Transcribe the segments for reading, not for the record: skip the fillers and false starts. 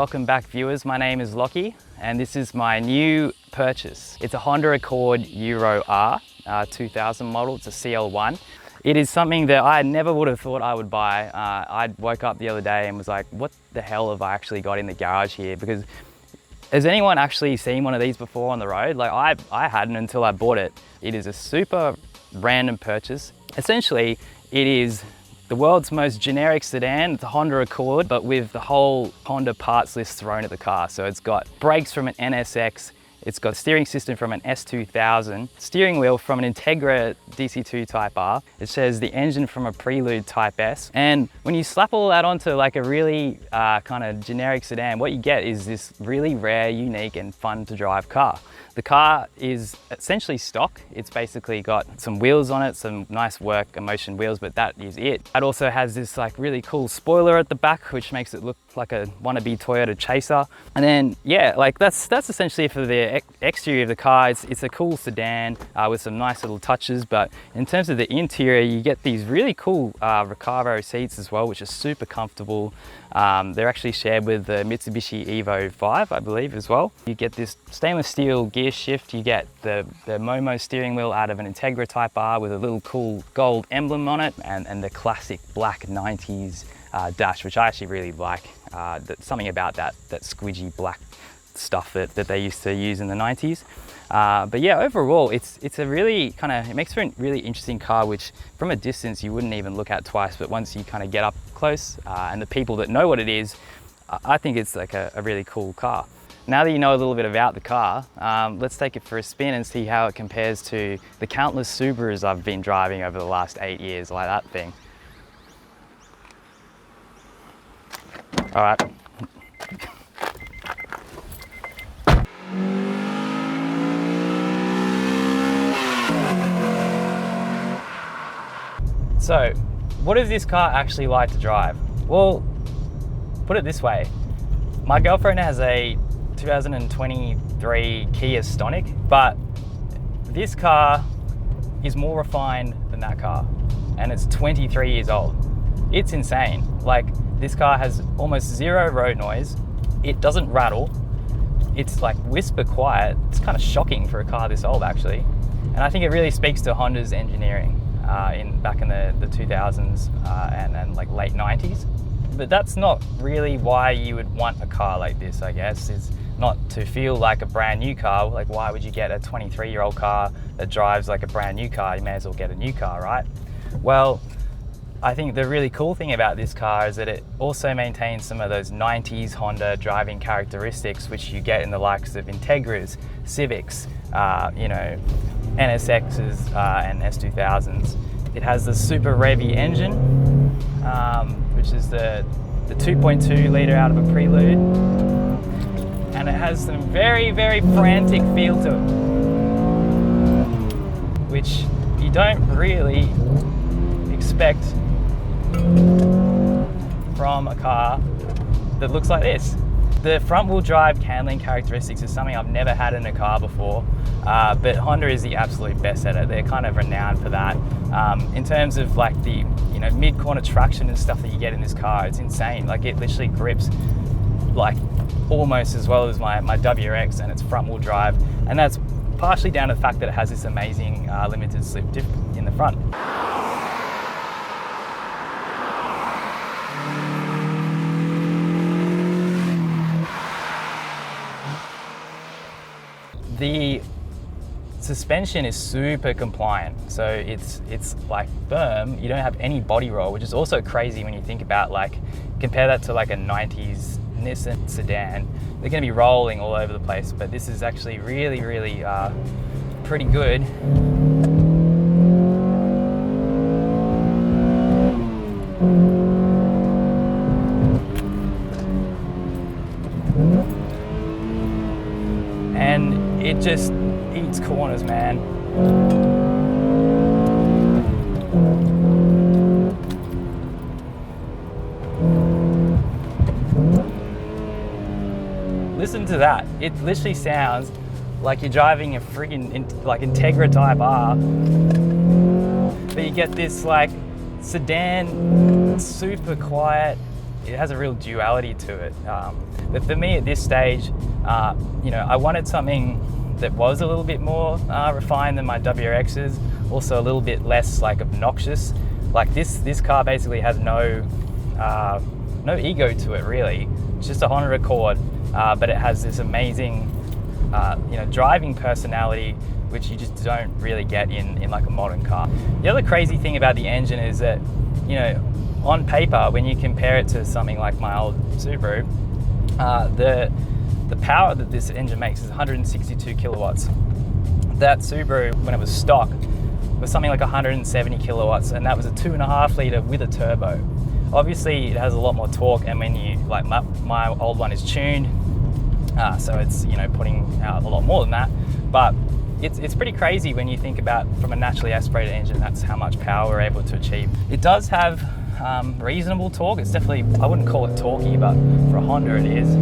welcome back viewers. My name is Lachie and this is my new purchase. It's a Honda Accord Euro R 2000 model. It's a CL1. It is something that I never would have thought I would buy. I woke up the other day and was like, what the hell have I actually got in the garage here? Because has anyone actually seen one of these before on the road? Like I hadn't until I bought it. It is a super random purchase. Essentially, it is the world's most generic sedan, the Honda Accord, but with the whole Honda parts list thrown at the car. So it's got brakes from an NSX, it's got a steering system from an S2000, steering wheel from an Integra DC2 Type R. It says the engine from a Prelude Type S. And when you slap all that onto like a really kind of generic sedan, what you get is this really rare, unique and fun to drive car. The car is essentially stock. It's basically got some wheels on it, some nice work emotion wheels, but that is it. It also has this like really cool spoiler at the back, which makes it look like a wannabe Toyota Chaser. And then, yeah, like that's essentially for the exterior of the car. It's a cool sedan with some nice little touches, but in terms of the interior, you get these really cool Recaro seats as well, which are super comfortable. They're actually shared with the Mitsubishi Evo 5, I believe, as well. You get this stainless steel gear shift. You get the Momo steering wheel out of an Integra Type R with a little cool gold emblem on it, and the classic black 90s dash, which I actually really like. Something about that squidgy black stuff that they used to use in the 90s. But yeah, overall, it's a really it makes for a really interesting car, which from a distance you wouldn't even look at twice, but once you kind of get up close, and the people that know what it is, I think it's like a really cool car. Now that you know a little bit about the car, let's take it for a spin and see how it compares to the countless Subarus I've been driving over the last 8 years, like that thing. All right. So, what is this car actually like to drive? Well, put it this way. My girlfriend has a 2023 Kia Stonic, but this car is more refined than that car, and it's 23 years old. It's insane. Like, this car has almost zero road noise. It doesn't rattle. It's like whisper quiet. It's kind of shocking for a car this old, actually. And I think it really speaks to Honda's engineering back in the 2000s and like late 90s. But that's not really why you would want a car like this, I guess. It's not to feel like a brand new car. Like, why would you get a 23-year-old car that drives like a brand new car? You may as well get a new car, right? Well, I think the really cool thing about this car is that it also maintains some of those 90s Honda driving characteristics, which you get in the likes of Integras, Civics, you know, NSXs and S2000s. It has the super revvy engine, which is the 2.2 litre out of a Prelude. And it has some very, very frantic feel to it, which you don't really expect from a car that looks like this. The front wheel drive handling characteristics is something I've never had in a car before, but Honda is the absolute best at it. They're kind of renowned for that. In terms of like the mid-corner traction and stuff that you get in this car, it's insane. Like, it literally grips like almost as well as my WRX, and it's front wheel drive, and that's partially down to the fact that it has this amazing limited slip diff in the front. The suspension is super compliant, so it's like firm. You don't have any body roll, which is also crazy when you think about, like, compare that to like a 90s Nissan sedan. They're going to be rolling all over the place, but this is actually really, really pretty good. And it just eats corners, man. Listen to that. It literally sounds like you're driving a friggin' Integra Type R, but you get this like sedan, super quiet. It has a real duality to it. But for me at this stage, you know, I wanted something that was a little bit more refined than my WRXs, also a little bit less like obnoxious. Like this car basically has no ego to it really. It's just a Honda Accord, but it has this amazing you know, driving personality, which you just don't really get in like a modern car. The other crazy thing about the engine is that, you know, on paper, when you compare it to something like my old Subaru, the power that this engine makes is 162 kilowatts. That Subaru, when it was stock, was something like 170 kilowatts, and that was a 2.5 litre with a turbo. Obviously, it has a lot more torque, and when you, like my old one is tuned, so it's, you know, putting out a lot more than that, but it's pretty crazy when you think about from a naturally aspirated engine, that's how much power we're able to achieve. It does have reasonable torque. It's definitely, I wouldn't call it torquey, but for a Honda it is.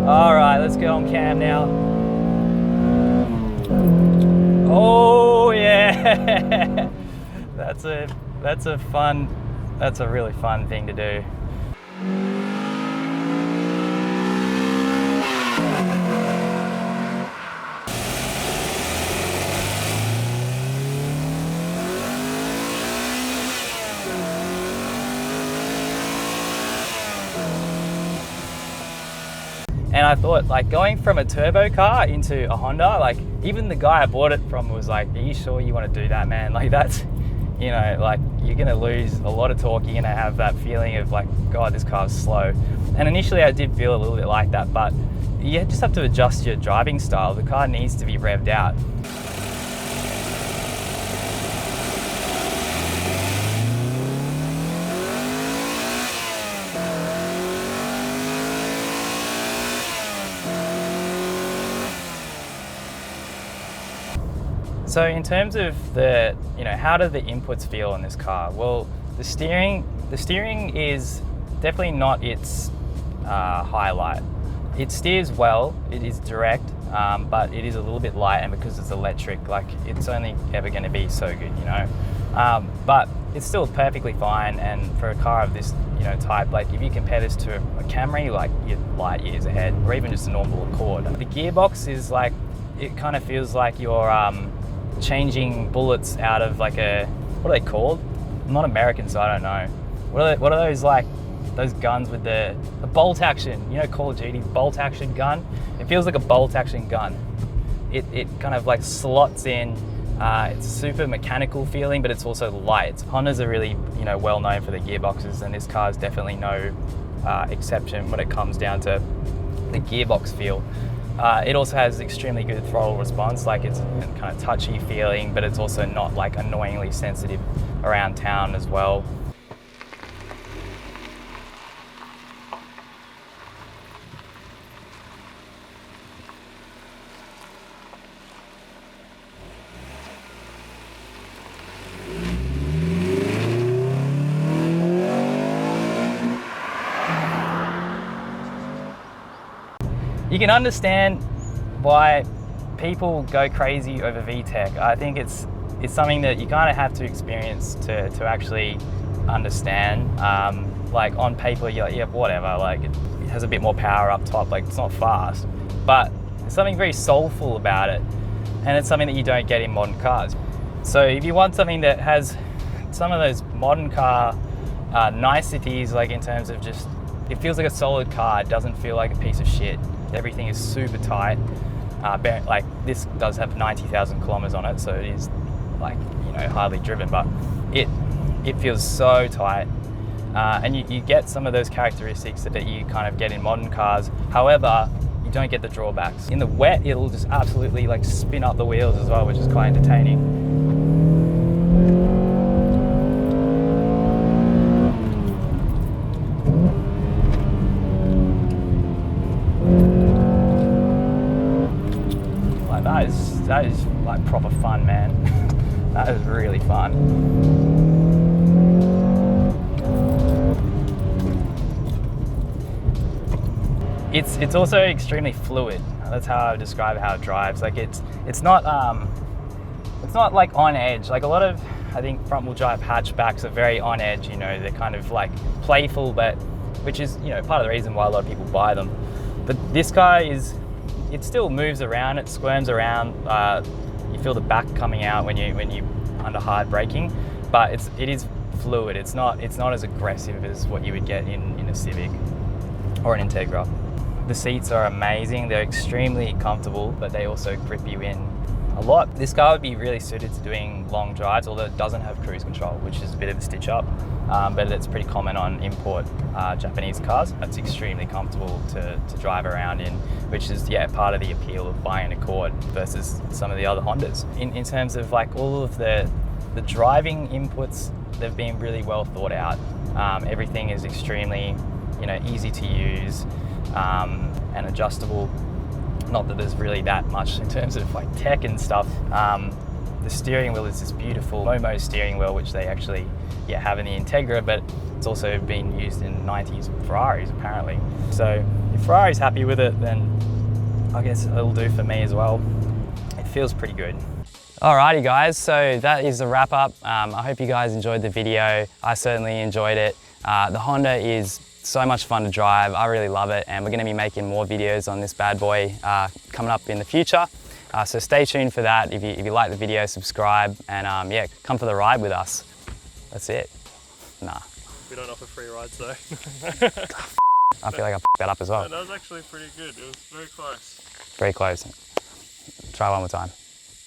All right, let's go on cam now. Oh yeah, that's a really fun thing to do. And I thought, like, going from a turbo car into a Honda, like, even the guy I bought it from was like, are you sure you want to do that, man? Like, that's, you know, like, you're going to lose a lot of torque. You're going to have that feeling of like, God, this car's slow. And initially I did feel a little bit like that, but you just have to adjust your driving style. The car needs to be revved out. So in terms of the, you know, how do the inputs feel in this car? Well, the steering is definitely not its highlight. It steers well, it is direct, but it is a little bit light, and because it's electric, like, it's only ever going to be so good, you know. But it's still perfectly fine, and for a car of this, you know, type, like, if you compare this to a Camry, like, you're light years ahead, or even just a normal Accord. The gearbox is like, it kind of feels like you're changing bullets out of like a, what are they called? I'm not American, so I don't know. What are those, like, those guns with the bolt action, you know, Call of Duty bolt action gun? It feels like a bolt action gun. It kind of like slots in. It's super mechanical feeling, but it's also light. Hondas are really, you know, well known for their gearboxes, and this car is definitely no exception when it comes down to the gearbox feel. It also has extremely good throttle response, like, it's kind of touchy feeling, but it's also not like annoyingly sensitive around town as well. You can understand why people go crazy over VTEC. I think it's something that you kind of have to experience to actually understand. Like, on paper, you're like, yeah, whatever, like, it has a bit more power up top, like, it's not fast, but there's something very soulful about it, and it's something that you don't get in modern cars. So if you want something that has some of those modern car niceties, like, in terms of just, it feels like a solid car, it doesn't feel like a piece of shit. Everything is super tight. Like, this does have 90,000 kilometers on it, so it is, like, you know, hardly driven, but it feels so tight. And you get some of those characteristics that you kind of get in modern cars. However, you don't get the drawbacks. In the wet, it'll just absolutely, like, spin up the wheels as well, which is quite entertaining. That is like proper fun, man. That is really fun. It's also extremely fluid. That's how I would describe how it drives. Like, it's not like on edge. Like, a lot of, I think, front wheel drive hatchbacks are very on edge, you know, they're kind of like playful, but which is, you know, part of the reason why a lot of people buy them. But this car it still moves around, it squirms around. You feel the back coming out when you under hard braking, but it is fluid. It's not as aggressive as what you would get in a Civic or an Integra. The seats are amazing. They're extremely comfortable, but they also grip you in a lot. This car would be really suited to doing long drives, although it doesn't have cruise control, which is a bit of a stitch up, but it's pretty common on import Japanese cars. It's extremely comfortable to drive around in, which is, yeah, part of the appeal of buying an Accord versus some of the other Hondas. In terms of like all of the driving inputs, they've been really well thought out. Everything is extremely, you know, easy to use and adjustable. Not that there's really that much in terms of like tech and stuff. The steering wheel is this beautiful Momo steering wheel, which they actually have in the Integra, but it's also been used in 90s Ferraris apparently. So if Ferrari's happy with it, then I guess it'll do for me as well. It feels pretty good. Alrighty guys, so that is the wrap up. I hope you guys enjoyed the video. I certainly enjoyed it. The Honda is so much fun to drive. I really love it, and we're going to be making more videos on this bad boy coming up in the future. So stay tuned for that. If you like the video, subscribe, and yeah, come for the ride with us. That's it. Nah. We don't offer free rides though. I feel like I f***ed that up as well. No, that was actually pretty good. It was very close. Very close. Try one more time.